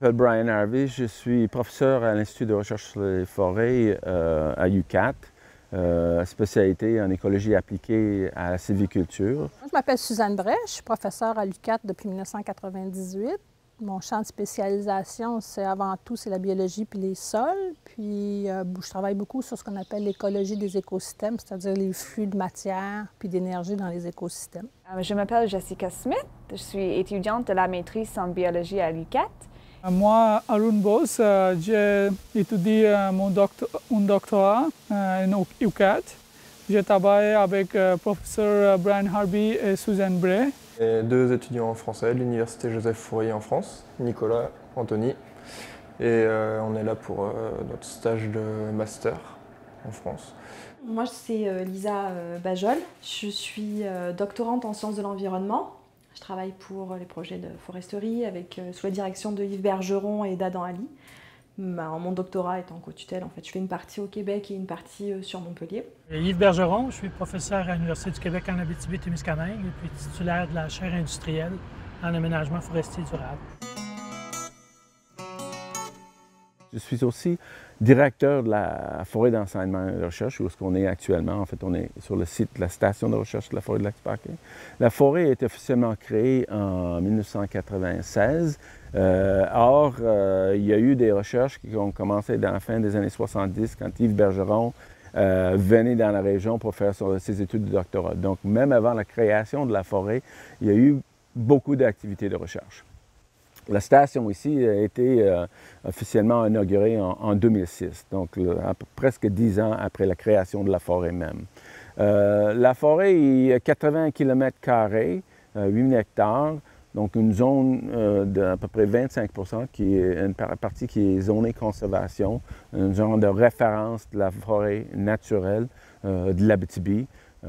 Je m'appelle Brian Harvey, je suis professeur à l'Institut de recherche sur les forêts à UQAT, spécialité en écologie appliquée à la sylviculture. Je m'appelle Suzanne Bray, je suis professeure à l'UQAT depuis 1998. Mon champ de spécialisation, c'est avant tout la biologie puis les sols. Puis je travaille beaucoup sur ce qu'on appelle l'écologie des écosystèmes, c'est-à-dire les flux de matière puis d'énergie dans les écosystèmes. Je m'appelle Jessica Smith, je suis étudiante de la maîtrise en biologie à l'UQAT. Moi, Arun Bose, j'ai étudié un doctorat en UQAT. Je travaille avec professeur Brian Harvey et Suzanne Bray. Et deux étudiants français de l'Université Joseph Fourier en France, Nicolas, Anthony. Et on est là pour notre stage de master en France. Moi, c'est Lisa Bajol. Je suis doctorante en sciences de l'environnement. Je travaille pour les projets de foresterie sous la direction de Yves Bergeron et d'Adam Ali. Mon doctorat est en co-tutelle. En fait, je fais une partie au Québec et une partie sur Montpellier. Yves Bergeron, je suis professeur à l'Université du Québec en Abitibi-Témiscamingue et puis titulaire de la chaire industrielle en aménagement forestier durable. Je suis aussi directeur de la forêt d'enseignement et de recherche, où on est actuellement. En fait, on est sur le site de la station de recherche de la forêt de Lac-du-Parquet. La forêt a été officiellement créée en 1996. Or, il y a eu des recherches qui ont commencé dans la fin des années 70, quand Yves Bergeron venait dans la région pour faire ses études de doctorat. Donc, même avant la création de la forêt, il y a eu beaucoup d'activités de recherche. La station ici a été officiellement inaugurée en 2006, donc presque 10 ans après la création de la forêt même. La forêt est 80 km², 8 hectares, donc une zone d'à peu près 25 %, qui est une partie qui est zonée conservation, un genre de référence de la forêt naturelle de l'Abitibi.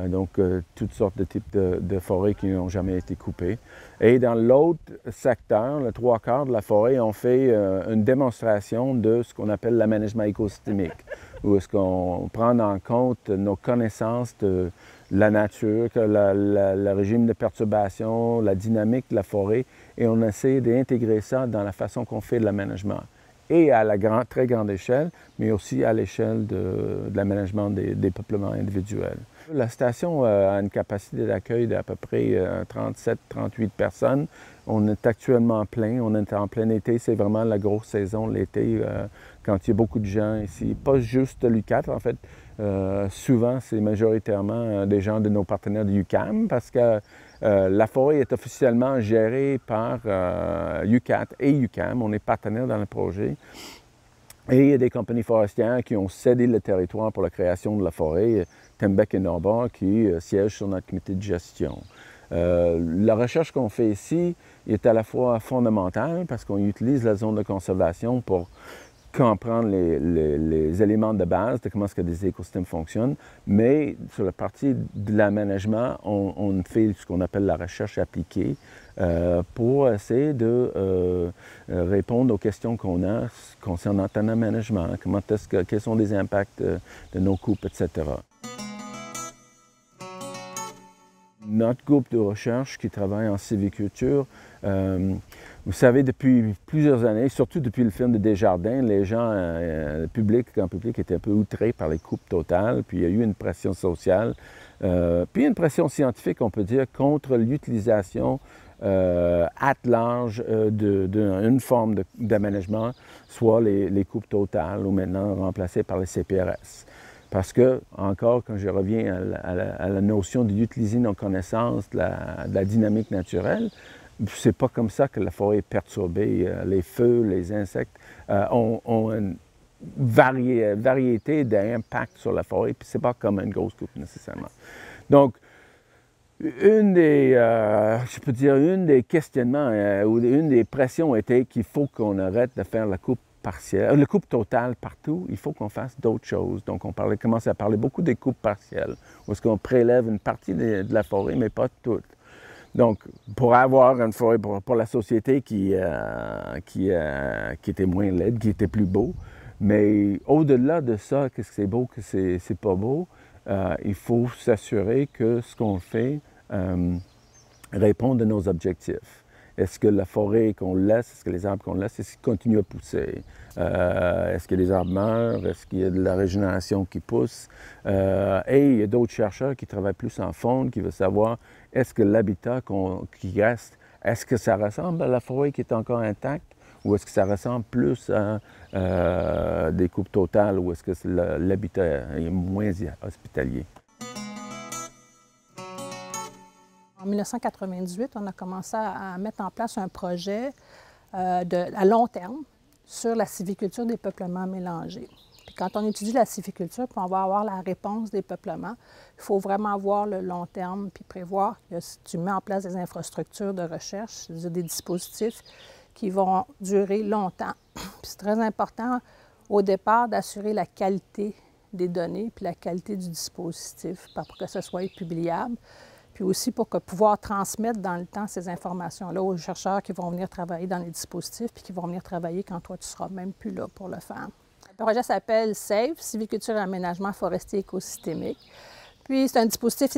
Donc, toutes sortes de types de forêts qui n'ont jamais été coupées. Et dans l'autre secteur, le 3/4 de la forêt, on fait une démonstration de ce qu'on appelle l'aménagement écosystémique, où est-ce qu'on prend en compte nos connaissances de la nature, le régime de perturbation, la dynamique de la forêt, et on essaie d'intégrer ça dans la façon qu'on fait de l'aménagement. Et à la très grande échelle, mais aussi à l'échelle de l'aménagement des peuplements individuels. La station a une capacité d'accueil d'à peu près 37-38 personnes. On est actuellement plein, on est en plein été, c'est vraiment la grosse saison l'été, quand il y a beaucoup de gens ici. Pas juste de l'UQAT, en fait, souvent c'est majoritairement des gens de nos partenaires de UQAM, parce que la forêt est officiellement gérée par UQAT et UQAM, on est partenaires dans le projet. Et il y a des compagnies forestières qui ont cédé le territoire pour la création de la forêt, Tembec et Norbord, qui siègent sur notre comité de gestion. La recherche qu'on fait ici est à la fois fondamentale parce qu'on utilise la zone de conservation pour comprendre les éléments de base de comment est-ce que des écosystèmes fonctionnent, mais sur la partie de l'aménagement, on fait ce qu'on appelle la recherche appliquée pour essayer de répondre aux questions qu'on a concernant un aménagement, quels sont les impacts de nos coupes, etc. Notre groupe de recherche qui travaille en sylviculture, vous savez, depuis plusieurs années, surtout depuis le film de Desjardins, les gens, le grand public était un peu outré par les coupes totales, puis il y a eu une pression sociale, puis une pression scientifique, on peut dire, contre l'utilisation at large d'une forme d'aménagement, soit les coupes totales ou maintenant remplacées par les CPRS. Parce que, encore, quand je reviens à la notion d'utiliser nos connaissances de la dynamique naturelle, c'est pas comme ça que la forêt est perturbée. Les feux, les insectes ont une variété d'impacts sur la forêt, puis c'est pas comme une grosse coupe nécessairement. Donc, une des questionnements ou une des pressions était qu'il faut qu'on arrête de faire la coupe partielle, la coupe totale partout, il faut qu'on fasse d'autres choses. Donc, on commence à parler beaucoup des coupes partielles, où est-ce qu'on prélève une partie de la forêt, mais pas toute. Donc, pour avoir une forêt pour la société qui était moins laide, qui était plus beau, mais au-delà de ça, qu'est-ce que c'est beau, que c'est pas beau, il faut s'assurer que ce qu'on fait répond à nos objectifs. Est-ce que la forêt qu'on laisse, est-ce que les arbres qu'on laisse, est-ce qu'ils continuent à pousser? Est-ce que les arbres meurent? Est-ce qu'il y a de la régénération qui pousse? Et il y a d'autres chercheurs qui travaillent plus en fond, qui veulent savoir est-ce que l'habitat qui reste, est-ce que ça ressemble à la forêt qui est encore intacte? Ou est-ce que ça ressemble plus à des coupes totales, ou est-ce que l'habitat est moins hospitalier? En 1998, on a commencé à mettre en place un projet à long terme sur la sylviculture des peuplements mélangés. Puis quand on étudie la sylviculture, puis on va avoir la réponse des peuplements, il faut vraiment voir le long terme puis prévoir que si tu mets en place des infrastructures de recherche, c'est-à-dire des dispositifs qui vont durer longtemps. Puis c'est très important au départ d'assurer la qualité des données puis la qualité du dispositif pour que ce soit publiable, puis aussi pour pouvoir transmettre dans le temps ces informations-là aux chercheurs qui vont venir travailler dans les dispositifs puis qui vont venir travailler quand toi, tu ne seras même plus là pour le faire. Le projet s'appelle SAFE, Sylviculture et aménagement forestier écosystémique. Puis c'est un dispositif,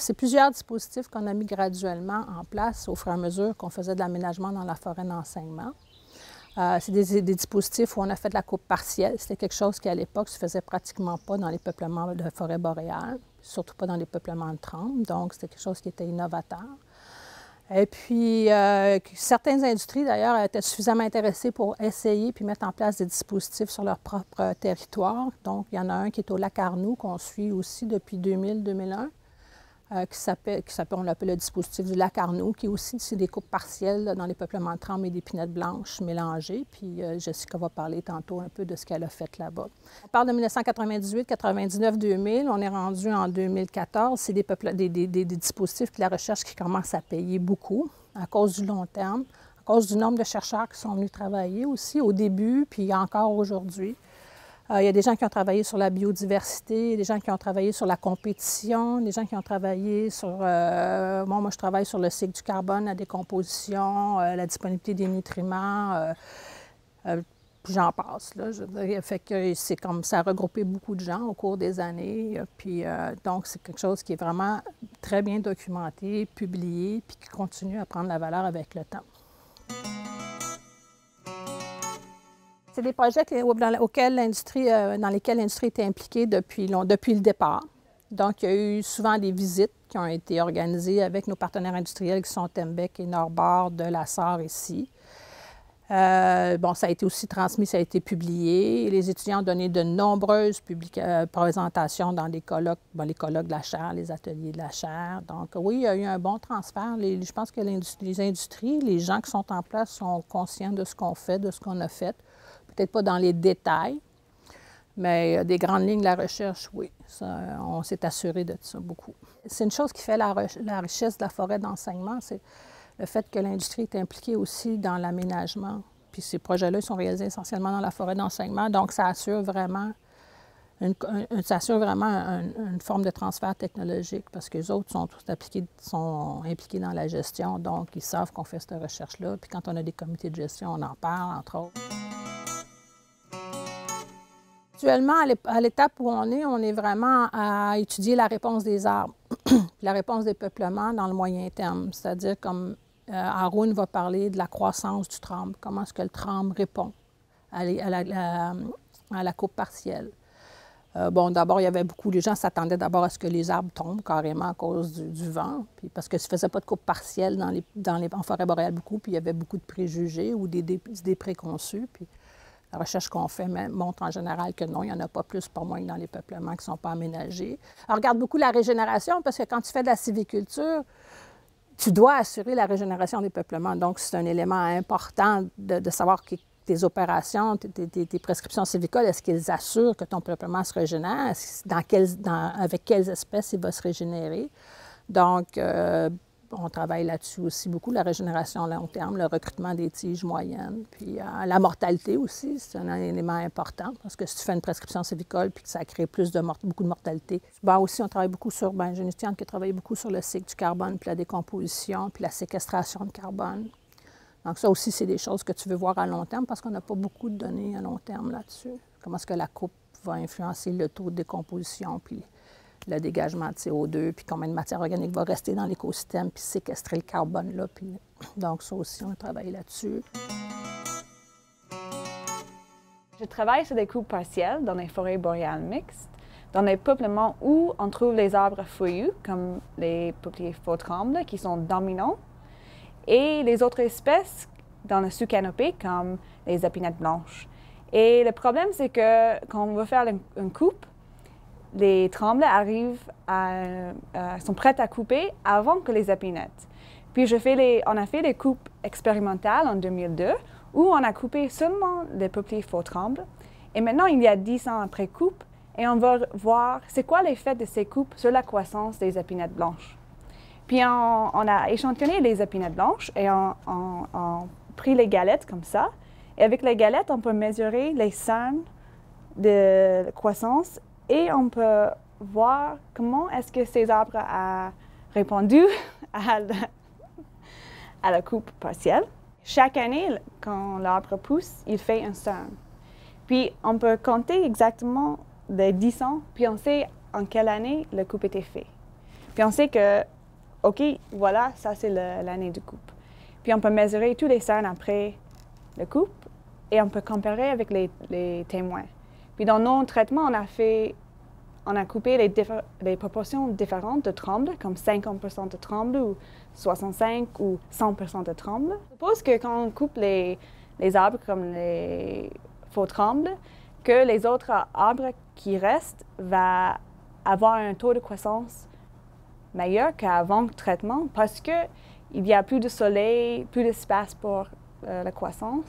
c'est plusieurs dispositifs qu'on a mis graduellement en place au fur et à mesure qu'on faisait de l'aménagement dans la forêt d'enseignement. C'est des dispositifs où on a fait de la coupe partielle. C'était quelque chose qui, à l'époque, ne se faisait pratiquement pas dans les peuplements de forêt boréale, surtout pas dans les peuplements de trempe. Donc, c'était quelque chose qui était innovateur. Et puis, certaines industries, d'ailleurs, étaient suffisamment intéressées pour essayer puis mettre en place des dispositifs sur leur propre territoire. Donc, il y en a un qui est au lac Arnoux, qu'on suit aussi depuis 2000-2001, on l'appelle le dispositif du lac Arnoux, qui est aussi des coupes partielles là, dans les peuplements de trempe et d'épinettes blanches mélangées. Puis Jessica va parler tantôt un peu de ce qu'elle a fait là-bas. On parle de 1998, 99, 2000. On est rendu en 2014. C'est des dispositifs puis la recherche qui commence à payer beaucoup à cause du long terme, à cause du nombre de chercheurs qui sont venus travailler aussi au début, puis encore aujourd'hui. Il y a des gens qui ont travaillé sur la biodiversité, des gens qui ont travaillé sur la compétition, des gens qui ont travaillé sur... moi, je travaille sur le cycle du carbone, la décomposition, la disponibilité des nutriments, puis j'en passe. Là, fait que c'est comme ça a regroupé beaucoup de gens au cours des années. Puis donc, c'est quelque chose qui est vraiment très bien documenté, publié, puis qui continue à prendre la valeur avec le temps. C'est des projets dans lesquels l'industrie était impliquée depuis le départ. Donc, il y a eu souvent des visites qui ont été organisées avec nos partenaires industriels qui sont Tembec et Norbord de la Sarre ici. Ça a été aussi transmis, ça a été publié. Les étudiants ont donné de nombreuses présentations dans les colloques de la chaire, les ateliers de la chaire. Donc, oui, il y a eu un bon transfert. Je pense que les industries, les gens qui sont en place sont conscients de ce qu'on fait, de ce qu'on a fait. Peut-être pas dans les détails, mais des grandes lignes de la recherche, oui. On s'est assuré de ça beaucoup. C'est une chose qui fait la richesse de la forêt d'enseignement, c'est le fait que l'industrie est impliquée aussi dans l'aménagement. Puis ces projets-là sont réalisés essentiellement dans la forêt d'enseignement, donc ça assure vraiment une forme de transfert technologique parce que les autres sont impliqués dans la gestion, donc ils savent qu'on fait cette recherche-là. Puis quand on a des comités de gestion, on en parle, entre autres. Actuellement, à l'étape où on est vraiment à étudier la réponse des arbres, la réponse des peuplements dans le moyen terme. C'est-à-dire, comme Haroun va parler de la croissance du trempe, comment est-ce que le trempe répond à la coupe partielle. D'abord, il y avait les gens s'attendaient d'abord à ce que les arbres tombent carrément à cause du vent, puis parce que ça ne faisait pas de coupe partielle en forêt boréale beaucoup, puis il y avait beaucoup de préjugés ou des préconçus. Puis la recherche qu'on fait montre en général que non, il n'y en a pas plus, pas moins que dans les peuplements qui ne sont pas aménagés. On regarde beaucoup la régénération parce que quand tu fais de la sylviculture, tu dois assurer la régénération des peuplements. Donc, c'est un élément important de savoir que tes opérations, tes prescriptions sylvicoles, est-ce qu'elles assurent que ton peuplement se régénère? Avec quelles espèces il va se régénérer? Donc, on travaille là-dessus aussi beaucoup, la régénération à long terme, le recrutement des tiges moyennes, puis la mortalité aussi, c'est un élément important, parce que si tu fais une prescription sylvicole puis que ça crée beaucoup de mortalité. Aussi, on travaille beaucoup j'ai une étudiante qui a travaillé beaucoup sur le cycle du carbone, puis la décomposition, puis la séquestration de carbone. Donc ça aussi, c'est des choses que tu veux voir à long terme, parce qu'on n'a pas beaucoup de données à long terme là-dessus. Comment est-ce que la coupe va influencer le taux de décomposition, puis le dégagement de CO2, puis combien de matière organique va rester dans l'écosystème, puis séquestrer le carbone là. Puis, donc ça aussi, on a travaillé là-dessus. Je travaille sur des coupes partielles dans les forêts boréales mixtes, dans les peuplements où on trouve les arbres feuillus, comme les peupliers faux-trembles, qui sont dominants, et les autres espèces dans le sous-canopée, comme les épinettes blanches. Et le problème, c'est que quand on veut faire une coupe, les trembles sont prêts à couper avant que les épinettes. Puis on a fait des coupes expérimentales en 2002, où on a coupé seulement les peupliers faux-trembles. Et maintenant, il y a 10 ans après coupe, et on va voir c'est quoi l'effet de ces coupes sur la croissance des épinettes blanches. Puis on a échantillonné les épinettes blanches et on pris les galettes comme ça. Et avec les galettes, on peut mesurer les cernes de croissance et on peut voir comment est-ce que ces arbres ont répondu à la coupe partielle. Chaque année, quand l'arbre pousse, il fait un cerne. Puis on peut compter exactement les 10 ans, puis on sait en quelle année la coupe était faite. Puis on sait que, OK, voilà, ça c'est l'année de coupe. Puis on peut mesurer tous les cernes après la coupe et on peut comparer avec les témoins. Puis dans nos traitements, on a coupé les proportions différentes de trembles, comme 50% de trembles ou 65 ou 100% de trembles. Je suppose que quand on coupe les arbres comme les faux trembles, que les autres arbres qui restent vont avoir un taux de croissance meilleur qu'avant le traitement parce qu'il y a plus de soleil, plus d'espace pour la croissance.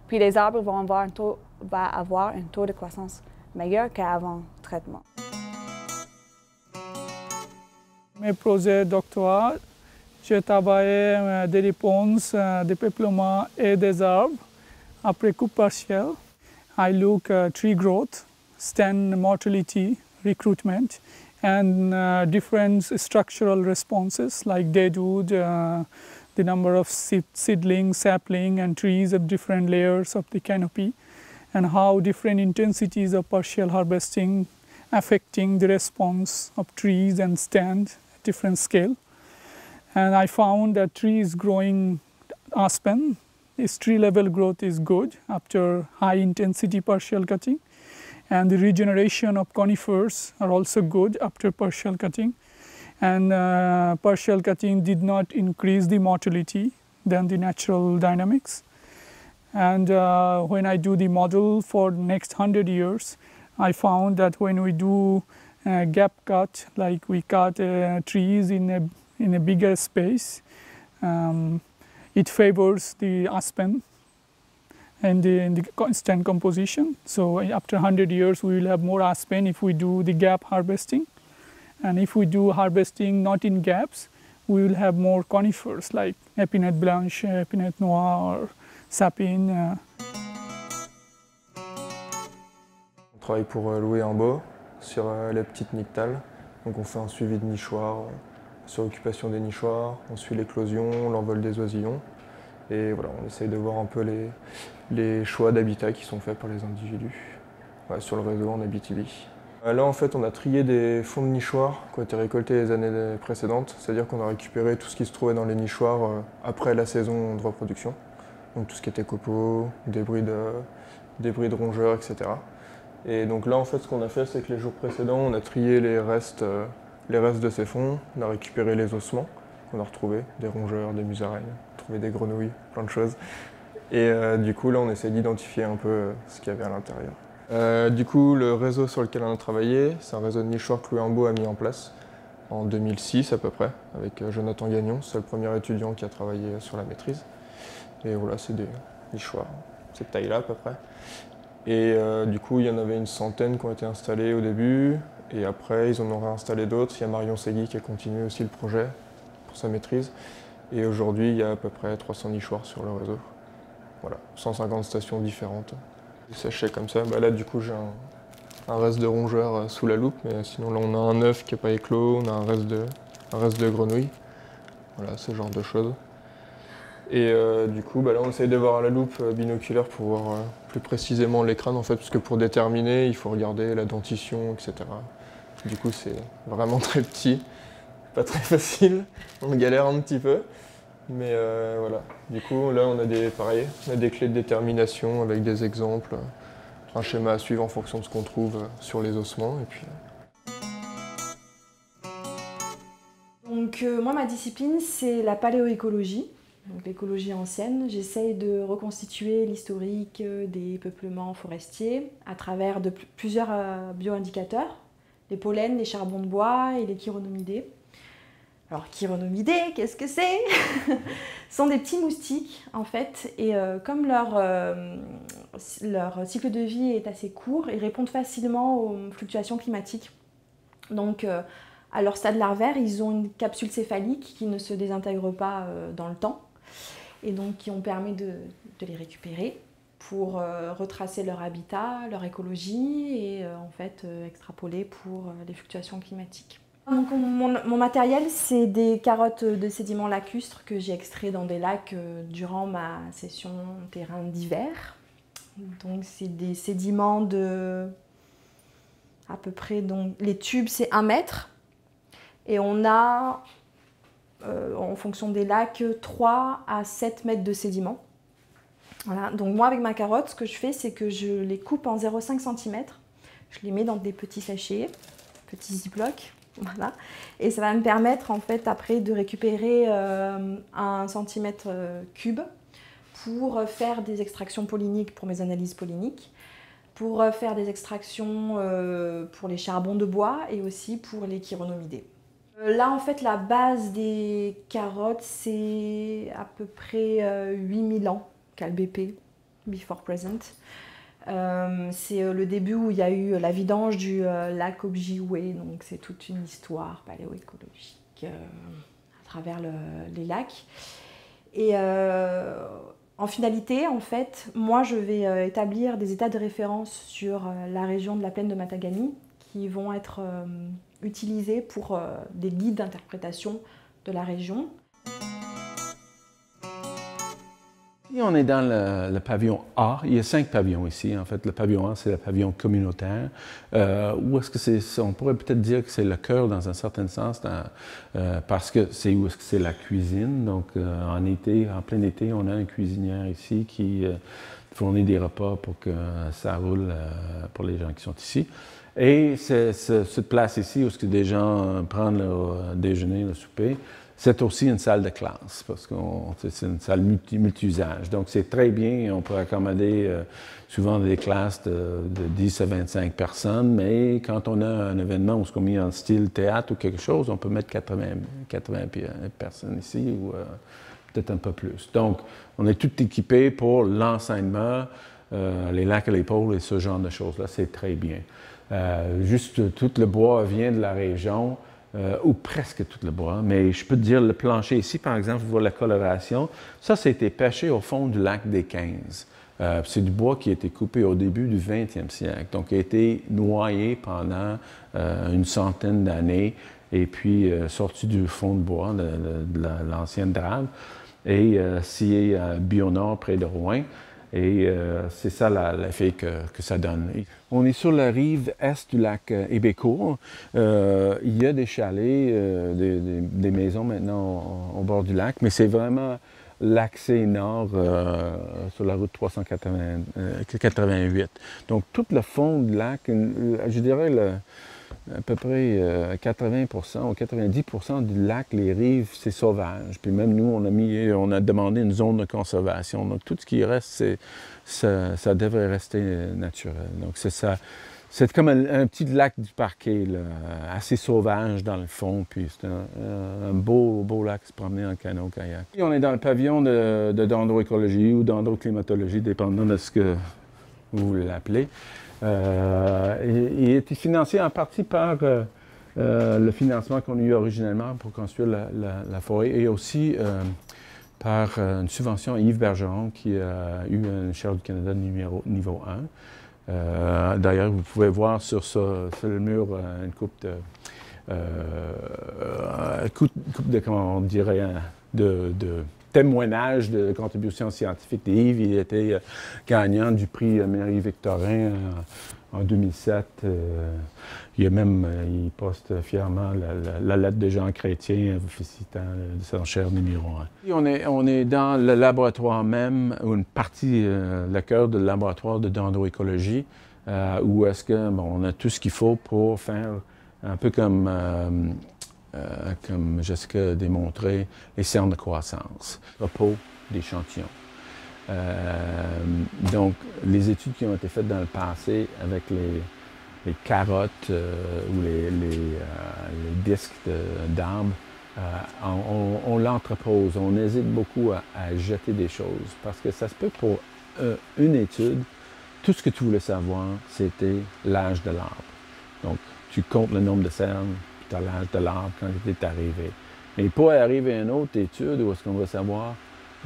Puis les arbres vont avoir un taux de croissance meilleur qu'avant le traitement. Mes projets doctorat, j'ai travaillé des réponses des peuplements et des arbres après coupe partielle. I look tree growth, stand mortality, recruitment, and different structural responses like deadwood, the number of seedlings, sapling, and trees of different layers of the canopy, and how different intensities of partial harvesting affecting the response of trees and stand at different scale. And I found that trees growing aspen, its tree level growth is good after high intensity partial cutting. And the regeneration of conifers are also good after partial cutting. And partial cutting did not increase the mortality than the natural dynamics. And when I do the model for the next 100 years, I found that when we do gap cut, like we cut trees in a bigger space, it favors the aspen in the constant composition. So after 100 years, we will have more aspen if we do the gap harvesting. And if we do harvesting not in gaps, we will have more conifers like Épinette blanche, Épinette noire, sapine. On travaille pour Louis Imbeau sur les petites nyctales. Donc on fait un suivi de nichoirs, sur l'occupation des nichoirs, on suit l'éclosion, l'envol des oisillons. Et voilà, on essaye de voir un peu les choix d'habitat qui sont faits par les individus sur le réseau en Abitibi. Là, en fait, on a trié des fonds de nichoirs qui ont été récoltés les années précédentes. C'est-à-dire qu'on a récupéré tout ce qui se trouvait dans les nichoirs après la saison de reproduction. Donc tout ce qui était copeaux, débris de rongeurs, etc. Et donc là, en fait, ce qu'on a fait, c'est que les jours précédents, on a trié les restes de ces fonds. On a récupéré les ossements qu'on a retrouvés, des rongeurs, des musaraignes, trouvé des grenouilles, plein de choses. Et du coup, là, on essaie d'identifier un peu ce qu'il y avait à l'intérieur. Du coup, le réseau sur lequel on a travaillé, c'est un réseau de nichoirs que Louis Imbeau a mis en place en 2006 à peu près, avec Jonathan Gagnon. C'est le premier étudiant qui a travaillé sur la maîtrise. Et voilà, c'est des nichoirs, cette taille-là à peu près. Et du coup, il y en avait une centaine qui ont été installés au début, et après, ils en ont réinstallé d'autres. Il y a Marion Segui qui a continué aussi le projet pour sa maîtrise. Et aujourd'hui, il y a à peu près 300 nichoirs sur le réseau. Voilà, 150 stations différentes. Séché comme ça. Là, du coup, j'ai un reste de rongeur sous la loupe, mais sinon, là, on a un œuf qui n'est pas éclos, on a un reste de grenouille. Voilà, ce genre de choses. Et du coup, là, on essaye de voir à la loupe binoculaire pour voir plus précisément les crânes, en fait, parce que pour déterminer, il faut regarder la dentition, etc. Du coup, c'est vraiment très petit, pas très facile, on galère un petit peu. Mais voilà, du coup, là, on a des clés de détermination avec des exemples, un schéma à suivre en fonction de ce qu'on trouve sur les ossements. Et puis, Donc moi, ma discipline, c'est la paléoécologie, donc l'écologie ancienne. J'essaye de reconstituer l'historique des peuplements forestiers à travers plusieurs bioindicateurs, les pollens, les charbons de bois et les chironomidés. Alors, chironomidés, qu'est-ce que c'est? Ce sont des petits moustiques, en fait, et comme leur cycle de vie est assez court, ils répondent facilement aux fluctuations climatiques. Donc, à leur stade larvaire, ils ont une capsule céphalique qui ne se désintègre pas dans le temps, et donc qui ont permis de les récupérer pour retracer leur habitat, leur écologie, et en fait extrapoler pour les fluctuations climatiques. Donc, mon matériel, c'est des carottes de sédiments lacustres que j'ai extraits dans des lacs durant ma session terrain d'hiver. Donc c'est des sédiments de à peu près, donc les tubes c'est 1 mètre et on a en fonction des lacs 3 à 7 mètres de sédiments. Voilà. Donc moi avec ma carotte, ce que je fais c'est que je les coupe en 0,5 cm, je les mets dans des petits sachets, petits ziplocs. Voilà. Et ça va me permettre en fait après de récupérer 1 cm3 pour faire des extractions polliniques pour mes analyses polliniques, pour faire des extractions pour les charbons de bois et aussi pour les chironomidés. Là en fait la base des carottes c'est à peu près 8000 ans, CalBP, Before Present. C'est le début où il y a eu la vidange du lac Ojibway, donc c'est toute une histoire paléoécologique à travers les lacs. Et en finalité, en fait, moi je vais établir des états de référence sur la région de la plaine de Matagami qui vont être utilisés pour des guides d'interprétation de la région. Et on est dans le pavillon A. Il y a 5 pavillons ici. En fait, le pavillon A, c'est le pavillon communautaire. Où est-ce que c'est? On pourrait peut-être dire que c'est le cœur dans un certain sens, parce que c'est où est-ce que c'est la cuisine. Donc, en été, en plein été, on a une cuisinière ici qui fournit des repas pour que ça roule pour les gens qui sont ici. Et cette place ici où est-ce que des gens prennent leur déjeuner, le souper, c'est aussi une salle de classe, parce que c'est une salle multi-usage. Donc, c'est très bien, on peut accommoder souvent des classes de 10 à 25 personnes, mais quand on a un événement où on met en style théâtre ou quelque chose, on peut mettre 80 personnes ici, ou peut-être un peu plus. Donc, on est tout équipé pour l'enseignement, les lacs à l'épaule et ce genre de choses-là, c'est très bien. Juste, tout le bois vient de la région, ou presque tout le bois, mais je peux te dire, le plancher ici, par exemple, vous voyez la coloration, ça a été pêché au fond du lac des 15. C'est du bois qui a été coupé au début du 20e siècle, donc il a été noyé pendant une centaine d'années, et puis sorti du fond de bois, de l'ancienne drave, et scié à Bionord, près de Rouen. Et c'est ça l'effet que ça donne. On est sur la rive est du lac Hébécourt. Il y a des chalets, des maisons maintenant au bord du lac, mais c'est vraiment l'accès nord sur la route 388. Donc tout le fond du lac, je dirais à peu près 80% ou 90% du lac, les rives, c'est sauvage. Puis même nous, on a demandé une zone de conservation. Donc tout ce qui reste, ça devrait rester naturel. Donc c'est ça. C'est comme un petit lac du Parquet, là, assez sauvage dans le fond. Puis c'est un beau lac se promener en canot-kayak. On est dans le pavillon de dendroécologie ou dendroclimatologie, dépendant de ce que vous voulez l'appeler. Il a été financé en partie par le financement qu'on a eu originellement pour construire la forêt et aussi par une subvention à Yves Bergeron qui a eu une chaire du Canada niveau 1. D'ailleurs, vous pouvez voir sur le mur une coupe de comment on dirait, de témoignage de contribution scientifique d'Yves. Il était gagnant du prix Marie-Victorin en 2007. Il poste fièrement la lettre de Jean Chrétien félicitant son cher numéro 1. On est dans le laboratoire même, une partie, le cœur du laboratoire de dendroécologie, où est-ce que on a tout ce qu'il faut pour faire un peu comme Jessica a démontré, les cernes de croissance, repos d'échantillons. Donc, les études qui ont été faites dans le passé avec les carottes ou les disques d'arbres, on l'entrepose, on hésite beaucoup à jeter des choses parce que ça se peut pour une étude, tout ce que tu voulais savoir, c'était l'âge de l'arbre. Donc, tu comptes le nombre de cernes, puis tu as l'âge de l'arbre quand il est arrivé. Mais il pourrait arriver une autre étude où est-ce qu'on va savoir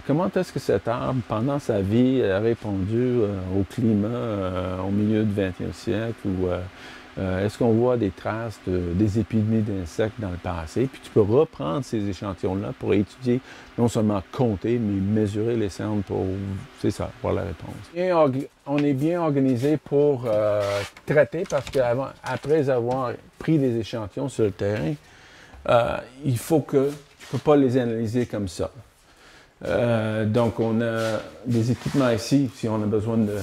comment est-ce que cet arbre, pendant sa vie, a répondu au climat au milieu du 20e siècle, ou est-ce qu'on voit des traces des épidémies d'insectes dans le passé, puis tu peux reprendre ces échantillons-là pour étudier, non seulement compter, mais mesurer les cernes pour, c'est ça, voir la réponse. Et on est bien organisé pour traiter, parce qu'après avoir pris des échantillons sur le terrain, il faut que, tu ne peux pas les analyser comme ça. Donc, on a des équipements ici, si on a besoin de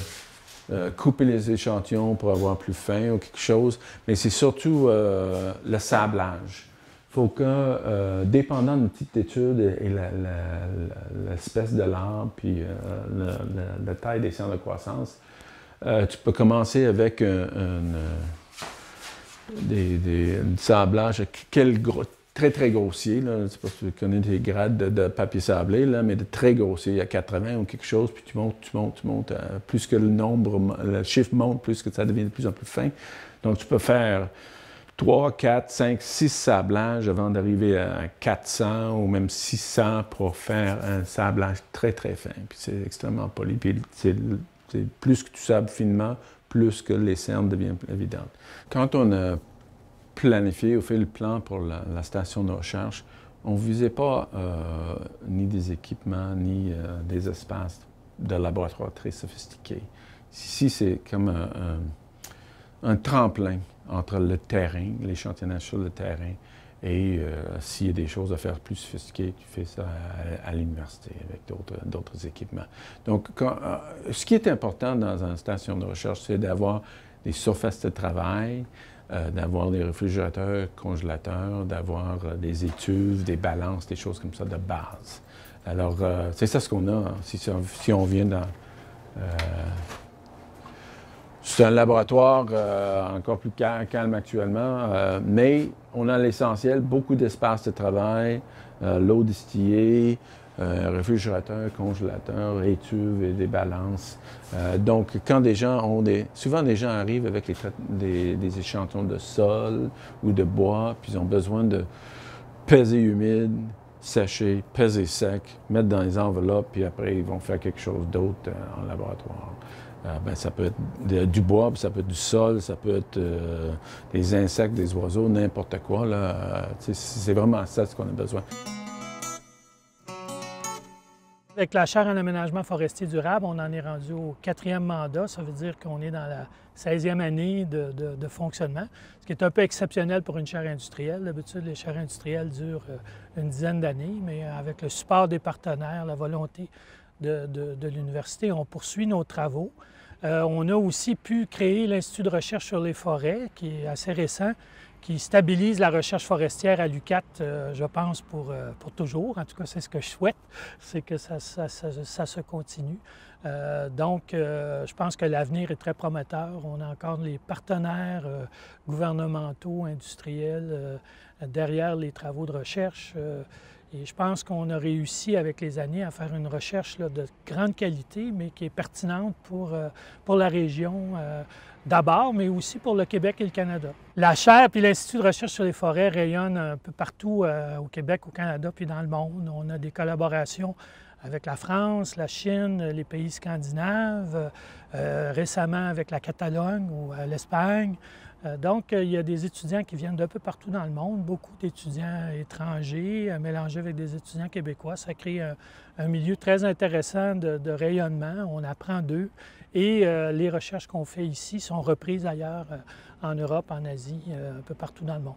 couper les échantillons pour avoir plus fin ou quelque chose, mais c'est surtout le sablage. Il faut que, dépendant d'une petite étude et l'espèce de l'arbre, puis la taille des cernes de croissance, tu peux commencer avec un sablage très, très grossier. Là. Je ne sais pas si tu connais des grades de papier sablé, là, mais de très grossier, à 80 ou quelque chose, puis tu montes. Plus que le chiffre monte, plus que ça devient de plus en plus fin. Donc, tu peux faire 3, 4, 5, 6 sablages avant d'arriver à 400 ou même 600 pour faire un sablage très, très fin. Puis c'est extrêmement poli. Puis plus que tu sables finement, plus que les cernes deviennent évidentes. Quand on a planifié ou fait le plan pour la station de recherche, on ne visait pas ni des équipements, ni des espaces de laboratoire très sophistiqués. Ici, c'est comme un tremplin entre le terrain, l'échantillonnage sur le terrain, et s'il y a des choses à faire plus sophistiquées, tu fais ça à l'université avec d'autres équipements. Donc, ce qui est important dans une station de recherche, c'est d'avoir des surfaces de travail, d'avoir des réfrigérateurs, congélateurs, d'avoir des étuves, des balances, des choses comme ça de base. Alors, c'est ça ce qu'on a, si on vient dans... c'est un laboratoire encore plus calme actuellement, mais on a l'essentiel, beaucoup d'espace de travail, l'eau distillée, réfrigérateur, congélateur, étuves et des balances. Donc, quand des gens souvent des gens arrivent avec des échantillons de sol ou de bois, puis ils ont besoin de peser humide, sécher, peser sec, mettre dans les enveloppes, puis après ils vont faire quelque chose d'autre en laboratoire. Ça peut être du bois, ça peut être du sol, ça peut être des insectes, des oiseaux, n'importe quoi. C'est vraiment ça ce qu'on a besoin. Avec la chaire en aménagement forestier durable, on en est rendu au 4e mandat. Ça veut dire qu'on est dans la 16e année de fonctionnement, ce qui est un peu exceptionnel pour une chaire industrielle. D'habitude, les chaires industrielles durent une dizaine d'années, mais avec le support des partenaires, la volonté de l'université, on poursuit nos travaux. On a aussi pu créer l'Institut de recherche sur les forêts, qui est assez récent, qui stabilise la recherche forestière à l'UQAT, je pense, pour toujours. En tout cas, c'est ce que je souhaite, c'est que ça se continue. Donc, je pense que l'avenir est très prometteur. On a encore les partenaires gouvernementaux, industriels, derrière les travaux de recherche. Et je pense qu'on a réussi avec les années à faire une recherche là, de grande qualité, mais qui est pertinente pour la région d'abord, mais aussi pour le Québec et le Canada. La chaire puis l'Institut de recherche sur les forêts rayonnent un peu partout au Québec, au Canada puis dans le monde. On a des collaborations avec la France, la Chine, les pays scandinaves, récemment avec la Catalogne ou l'Espagne. Donc, il y a des étudiants qui viennent d'un peu partout dans le monde, beaucoup d'étudiants étrangers mélangés avec des étudiants québécois. Ça crée un milieu très intéressant de rayonnement. On apprend d'eux et les recherches qu'on fait ici sont reprises ailleurs en Europe, en Asie, un peu partout dans le monde.